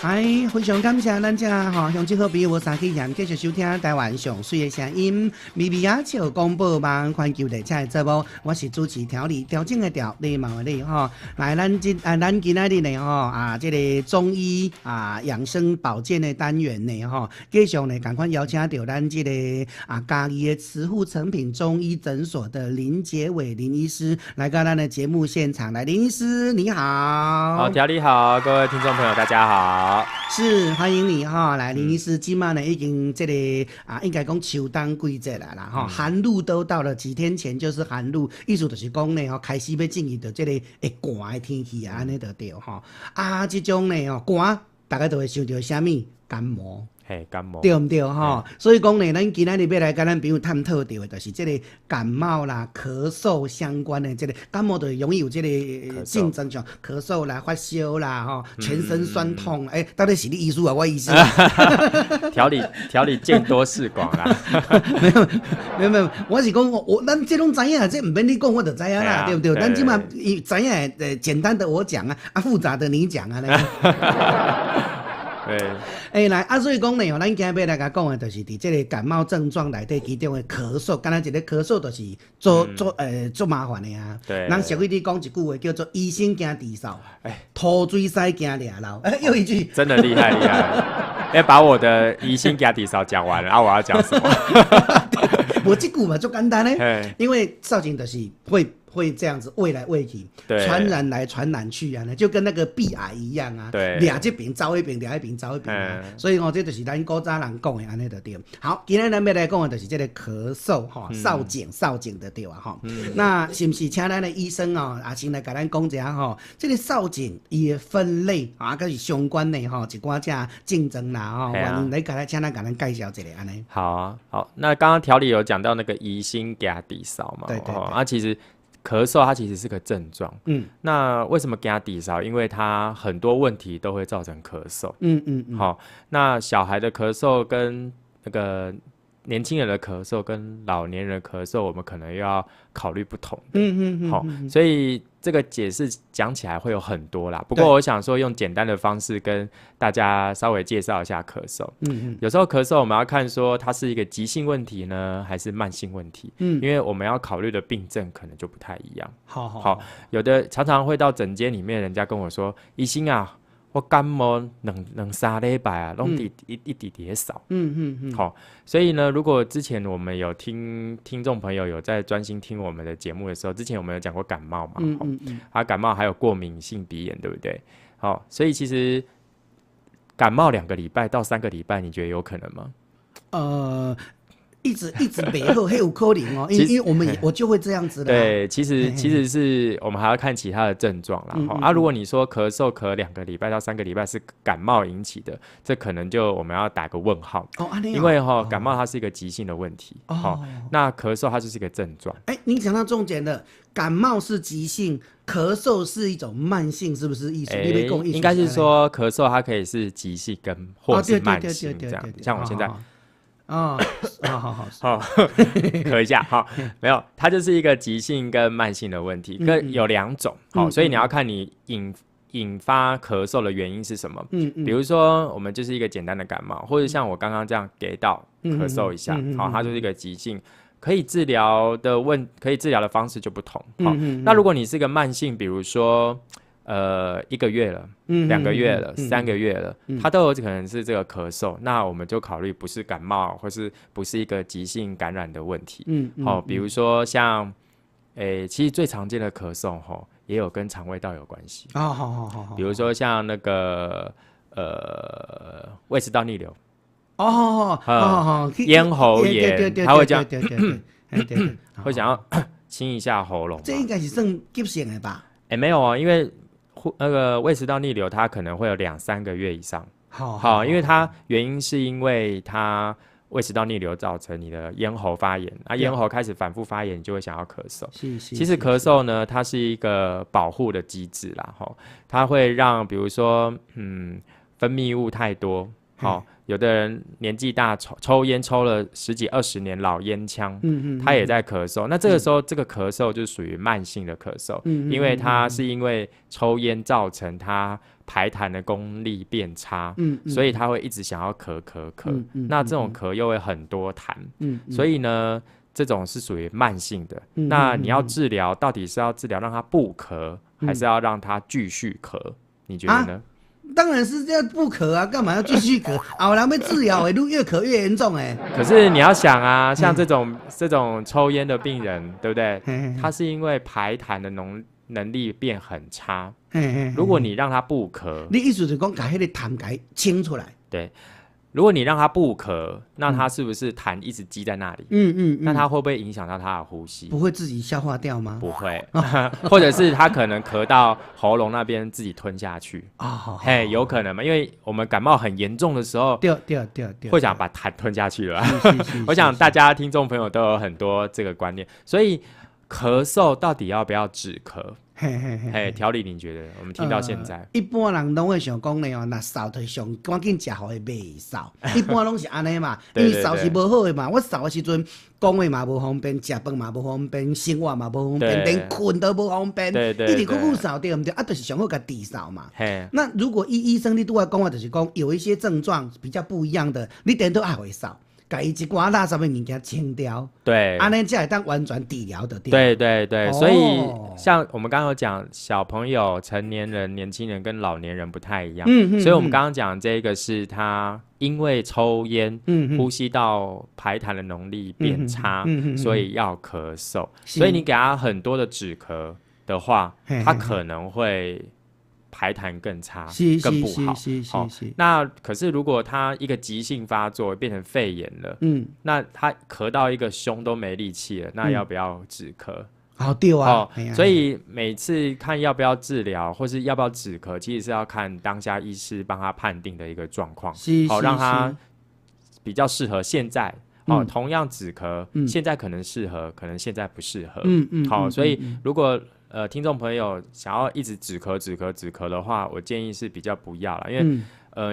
嗨，非常感谢咱这乡亲好朋友三起人继续收听台湾上水的声音，微微野笑广播网环球列车的节目，我是主持调整的调，礼貌的礼吼。来，咱今仔日呢这个中医养生保健的单元呢继续呢赶快邀请到咱这个嘉义的慈护诚品中医诊所的林杰伟林医师来到咱的节目现场。来，林医师你好。好，调理好，各位听众朋友大家好。是欢迎你来林医师，今晚呢已经这个应该讲秋冬季节啦寒露都到了，几天前就是寒露，意思就是讲呢开始要进入到这个会寒的天气安尼就对这种呢寒，大家都会想到什么？感冒。感冒对不对所以讲呢，咱今仔日要来跟咱朋友探讨到的，就是这个感冒啦、咳嗽相关的这个感冒，就容易有这个症状，像咳嗽啦、发烧啦、全身酸痛。到底是你医师啊？我医师调理见多识广啦。没有，我是讲咱这种知影，这唔免你讲，我就知影啦，对不对？咱起码知影简单的我讲复杂的你讲对，来所以讲呢，咱今日要来甲讲的，就是伫这个感冒症状内底其中的咳嗽，敢若一个咳嗽，就是做麻烦的对，咱俗语里讲一句话叫做“医生惊治嗽，吐水塞惊抓漏”。又一句，真的厉害。要把我的疑心惊治嗽讲完了，我要讲什么？我这句嘛就简单呢，因为少景就是会这样子喂来喂去，传染来传染去就跟那个鼻癌一样对，俩这边招一边，俩一边招一边所以这就是咱古早人讲的安尼就对。好，今天咱要来讲的就是这个咳嗽少景的对那是不是请咱的医生先来给咱讲一下这个少景伊的分类跟是相关的一寡这竞争啦原因来请咱给咱介绍一下安尼。好，那刚刚调理有讲到那个疑心加底烧嘛，对，其实咳嗽它其实是个症状，那为什么给它抵烧？因为它很多问题都会造成咳嗽，好，那小孩的咳嗽跟那个年轻人的咳嗽跟老年人的咳嗽，我们可能要考虑不同的，好，所以这个解释讲起来会有很多啦。不过我想说用简单的方式跟大家稍微介绍一下咳嗽。有时候咳嗽我们要看说它是一个急性问题呢，还是慢性问题。因为我们要考虑的病症可能就不太一样。好，有的常常会到诊间里面，人家跟我说：“医生啊，我感冒两三礼拜都一滴滴少。”好，所以呢，如果之前我们有听众朋友有在专心听我们的节目的时候，之前我们有讲过感冒嘛，感冒还有过敏性鼻炎，对不对？好，所以其实感冒2个礼拜到3个礼拜，你觉得有可能吗？一直没好，还有可能因为我就会这样子的。对，其实是我们还要看其他的症状啦。如果你说咳嗽咳2个礼拜到3个礼拜是感冒引起的，这可能就我们要打个问号。因为感冒它是一个急性的问题，那咳嗽它就是一个症状。你讲到重点了，感冒是急性，咳嗽是一种慢性，是不是意思？应该是说咳嗽它可以是急性跟或是慢性这样。像我现在。好，咳一下，没有，它就是一个急性跟慢性的问题，有2种，所以你要看你引发咳嗽的原因是什么。比如说我们就是一个简单的感冒，或者像我刚刚这样给到咳嗽一下，它就是一个急性，可以治疗的方式就不同。那如果你是一个慢性，比如说1个月了，2个月了，3个月了，它都有可能是这个咳嗽，那我们就考虑不是感冒，或是不是一个急性感染的问题。比如说像，其实最常见的咳嗽也有跟肠胃道有关系。好，比如说像那个胃食道逆流。咽喉炎，他会这样，会想要清一下喉咙。这应该是算急性的吧？没有因为那个胃食道逆流，它可能会有2-3个月以上。好，因为它原因是因为它胃食道逆流造成你的咽喉发炎，咽喉开始反复发炎，你就会想要咳嗽。其实咳嗽呢，它是一个保护的机制啦，它会让比如说分泌物太多，有的人年纪大，抽烟抽了10几20年老烟枪，他也在咳嗽。那这个时候，这个咳嗽就属于慢性的咳嗽，因为他是因为抽烟造成他排痰的功力变差，所以他会一直想要咳。那这种咳又会很多痰，所以呢，这种是属于慢性的。那你要治疗，到底是要治疗让他不咳，还是要让他继续咳？你觉得呢？当然是要不咳啊，干嘛要继续咳？后人要治疗越咳越严重可是你要想啊，像这种抽烟的病人，对不对？他是因为排痰的能力变很差。如果你让他不咳，你意思是讲把那个痰给清出来？对。如果你让他不咳，那他是不是痰一直积在那里？那他会不会影响到他的呼吸？不会自己消化掉吗？不会，或者是他可能咳到喉咙那边自己吞下去。有可能嘛？因为我们感冒很严重的时候，会想把痰吞下去了。我想大家听众朋友都有很多这个观念，所以咳嗽到底要不要止咳？调理你觉得？我们听到现在，一般人拢会想讲呢哦，那扫就上赶紧食好的袂扫，一般拢是安尼嘛，因为扫是无好的嘛。我扫的时阵，讲话嘛无方便，食饭嘛无方便，生活嘛无方便，连困都无方便，一直久扫对唔对？就是上好甲治扫嘛。那如果医生你拄仔讲话，就是讲有一些症状比较不一样的，你点都爱会扫。把一寡垃圾的物件清掉，对，安尼才会当完全治疗的。对，所以像我们刚刚有讲，小朋友、成年人、年轻人跟老年人不太一样，所以我们刚刚讲这个是他因为抽烟，呼吸道排痰的能力变差，所以要咳嗽，所以你给他很多的止咳的话，他可能会排痰更差，更不好。那可是如果他一个急性发作变成肺炎了，那他咳到一个胸都没力气了，那要不要止咳？对啊。所以每次看要不要治疗或是要不要止咳，其实是要看当下医师帮他判定的一个状况，让他比较适合现在。同样止咳，现在可能适合，可能现在不适合。所以如果听众朋友想要一直止咳的话，我建议是比较不要啦，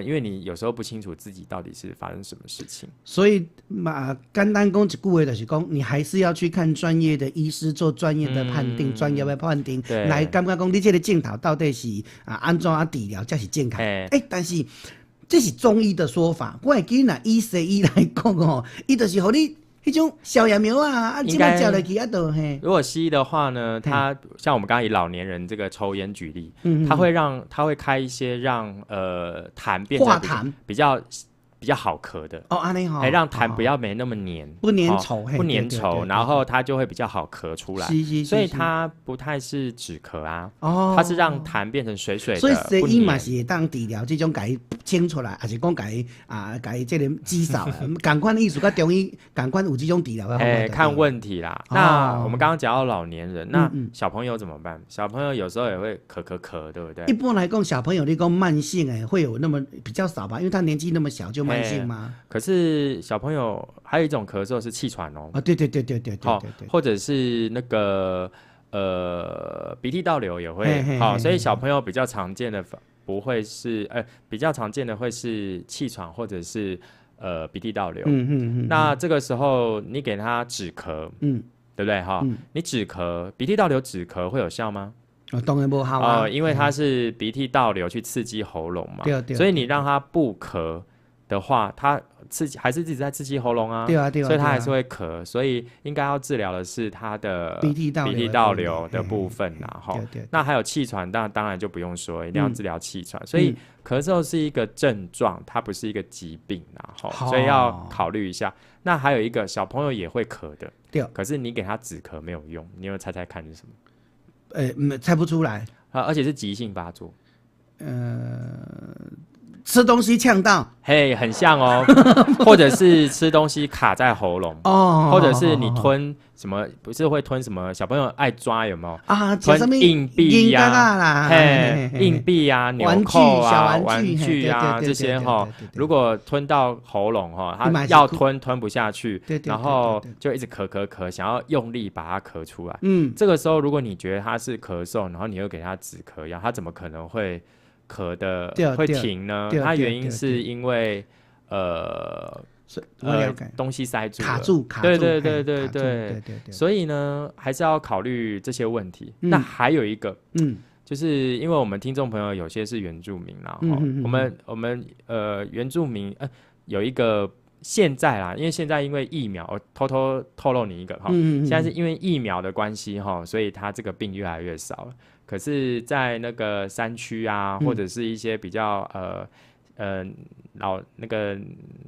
因为你有时候不清楚自己到底是发生什么事情。所以嘛，简单讲一句话就是讲，你还是要去看专业的医师做专业的判定，专业的判定来感觉讲你这个症头到底是安怎治疗才是健康。但是这是中医的说法，我会记得以西医来讲伊就是互你迄种消炎苗现在吃落去如果西医的话呢，它像我们刚刚以老年人这个抽烟举例，它会开一些让痰变成比较好咳的让痰不要没那么黏，不粘稠，然后它就会比较好咳出来。所以它不太是止咳它是让痰变成水水的。所以西医嘛是当治疗这种给它清出来，还是讲给它这个减少？同款意思跟中医同款有这种治疗的方法。看问题啦。那我们刚刚讲到老年人，那小朋友怎么办？小朋友有时候也会咳，对不对？一般来讲，小朋友你讲慢性会有那么比较少吧，因为他年纪那么小就慢性吗？可是小朋友还有一种咳嗽是气喘对，或者是那个鼻涕倒流也会所以小朋友比较常见的不会是比较常见的会是气喘或者是鼻涕倒流。那这个时候你给他止咳，对不对你止咳，鼻涕倒流止咳会有效吗？当然不好因为它是鼻涕倒流去刺激喉咙嘛，所以你让他不咳的话，他还是自己在刺激喉咙所以他还是会咳，所以应该要治疗的是他的鼻涕倒流的部分那还有气喘，当然就不用说，一定要治疗气喘。所以咳嗽是一个症状，它不是一个疾病所以要考虑一下。那还有一个小朋友也会咳的，可是你给他止咳没有用，你有猜猜看是什么？猜不出来而且是急性发作。吃东西呛到，很像或者是吃东西卡在喉咙或者是你吞什么，不是会吞什么？小朋友爱抓有没有吞硬币硬币纽扣玩具这些如果吞到喉咙他要吞不下去，然后就一直咳，想要用力把它咳出来。这个时候如果你觉得他是咳嗽，然后你又给他止咳药，他怎么可能会咳的会停呢？它原因是因为东西塞住了，卡住，对，所以呢，还是要考虑这些问题。那还有一个，就是因为我们听众朋友有些是原住民啦，我们原住民有一个现在啦，因为疫苗，我偷偷透露你一个哈，现在是因为疫苗的关系哈，所以它这个病越来越少了。可是，在那个山区啊，或者是一些比较那个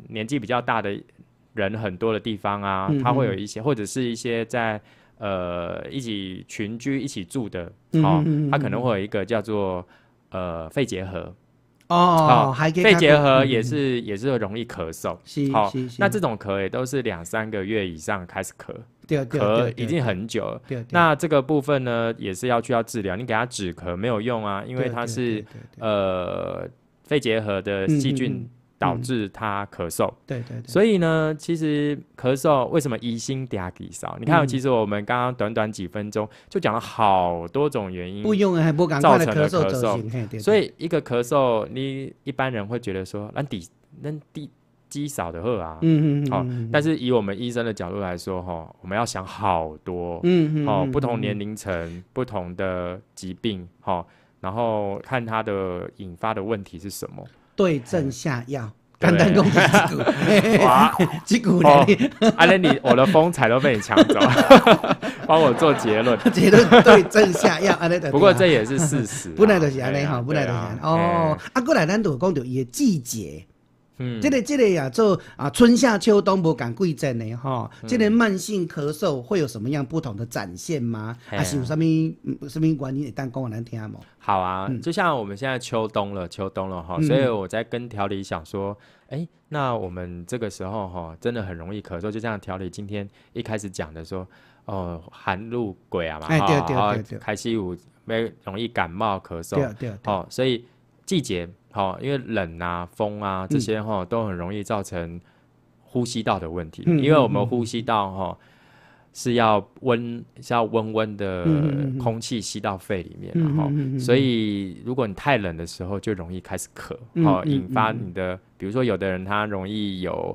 年纪比较大的人很多的地方啊，它会有一些，或者是一些在一起群居一起住的，它可能会有一个叫做肺结核。肺结核也是容易咳嗽，那这种咳也都是2-3个月以上开始咳，咳已经很久了。那这个部分呢，也是需要治疗。你给他止咳没有用啊，因为它是肺结核的细菌导致他咳嗽。所以呢，其实咳嗽为什么疑心嗲底少？你看，其实我们刚刚短短几分钟就讲了好多种原因，不用还不赶快的咳嗽，所以一个咳嗽，你一般人会觉得说，咱肌少的喝啊，但是以我们医生的角度来说，我们要想好多，不同年龄层、不同的疾病，然后看它的引发的问题是什么。对症下药，简单讲这句我的风采都被你抢走，帮我做结论。结论对症下药，不过这也是事实。本来就是安尼哈，本来就是安尼。过来咱就讲到伊的季节。这个呀，做春夏秋冬无同季节呢，这个慢性咳嗽会有什么样不同的展现吗？还是有什么原因？当讲我难听吗？好啊，就像我们现在秋冬了哈，所以我在跟调理想说，那我们这个时候哈，真的很容易咳嗽，就像调理今天一开始讲的说，寒露鬼啊嘛，对，开始有容易感冒咳嗽，对，所以季节。因为冷啊、风啊这些都很容易造成呼吸道的问题，因为我们呼吸道是要温的空气吸到肺里面，所以如果你太冷的时候就容易开始咳，引发你的，比如说有的人他容易有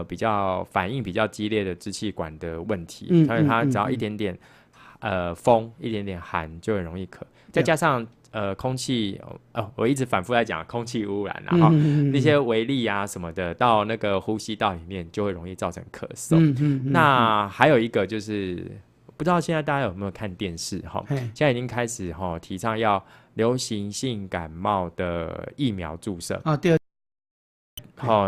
比较反应比较激烈的支气管的问题，所以他只要一点点风、一点点寒就很容易咳，再加上空气我一直反复在讲空气污染啊，那些微粒啊什么的到那个呼吸道里面就会容易造成咳嗽。那还有一个就是不知道现在大家有没有看电视现在已经开始提倡要流行性感冒的疫苗注射。对。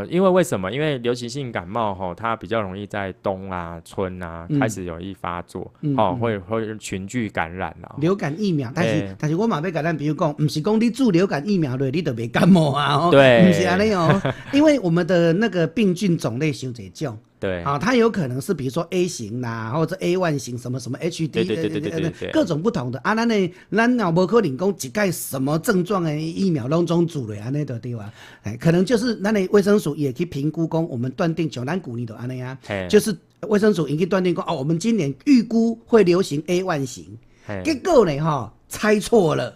因为什么？因为流行性感冒它比较容易在冬啊、春啊开始容易发作，会群聚感染啦。流感疫苗，但是我嘛要跟咱比如讲，不是讲你注流感疫苗你就没感冒啊，对，不是安尼因为我们的那个病菌种类太多种。对，它有可能是比如说 A 型啦，或者 A1 型什么什么 HD， 对，各种不同的啊。咱也无可能讲一概什么症状的疫苗拢总做咧安尼的对吧？可能就是咱的卫生署也去评估讲，我们断定像咱去年就安尼啊，就是卫生署已经断定讲我们今年预估会流行 A1 型，结果呢猜错了，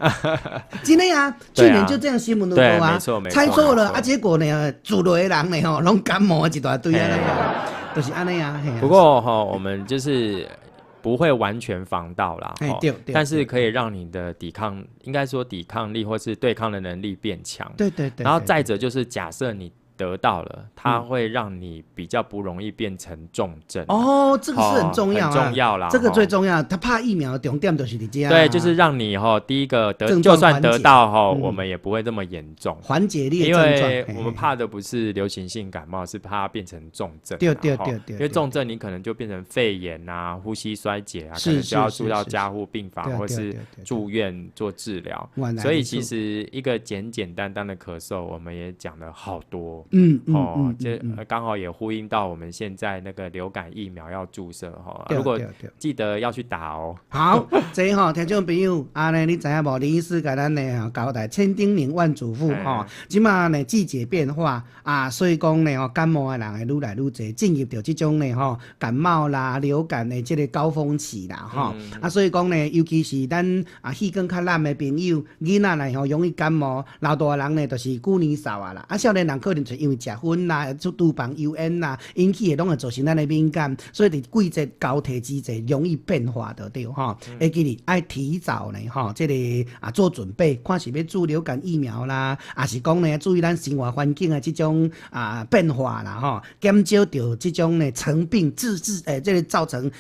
真的啊！去年就这样新闻都多啊，猜错了结果呢，住落的人呢拢感冒一大堆啊，就是安尼啊。不过我们就是不会完全防到啦，但是可以让你的抵抗力或是对抗的能力变强。对。然后再者就是假设你得到了，它会让你比较不容易变成重症。这个是很重要，很重要啦。这个最重要，他怕疫苗重点就是这样。对，就是让你第一个就算得到我们也不会这么严重，缓解你的症状。因为我们怕的不是流行性感冒，是怕它变成重症。对。因为重症你可能就变成肺炎啊、呼吸衰竭啊，可能就要住到加护病房或是住院做治疗。所以其实一个简单的咳嗽，我们也讲了好多。这刚好也呼应到我们现在那个流感疫苗要注射如果记得要去打哦。好，这听众朋友你知影无？林医师给咱呢交代千叮咛万嘱咐即马呢季节变化所以讲呢感冒的人会愈来愈多，进入到这种呢感冒啦、流感的这个高峰期啦所以讲呢，尤其是咱气管较烂的朋友，囡仔呢容易感冒，老大人呢就是久年少啦少年人可能就是因为食薰啦、厨房油烟啦引起的，拢会造成咱的敏感，所以伫季节交替之际容易变化的对哈。会记哩爱提早呢哈，这个做准备，看是要注流感疫苗啦，还是讲呢注意咱生活环境的这种变化啦哈，减少掉这种呢成病这个造成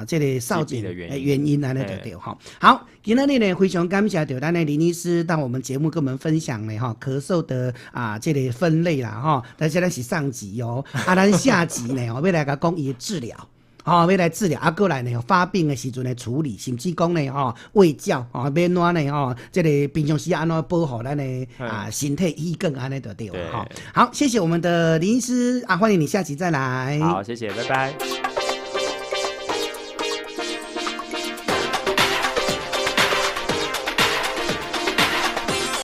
这个少疾的原因安尼就对哈。好，今天呢非常感谢到咱的林医师到我们节目跟我们分享呢哈咳嗽的这个分类啦哈，但是咱是上集哦，咱下集呢要来甲讲伊的治疗。要来治疗，过来呢发病的时阵来处理，甚至讲呢卫教要安怎呢这个平常时安怎保护咱的身体医更安尼就对了哈。好，谢谢我们的林医师欢迎你下期再来。好，谢谢，拜拜。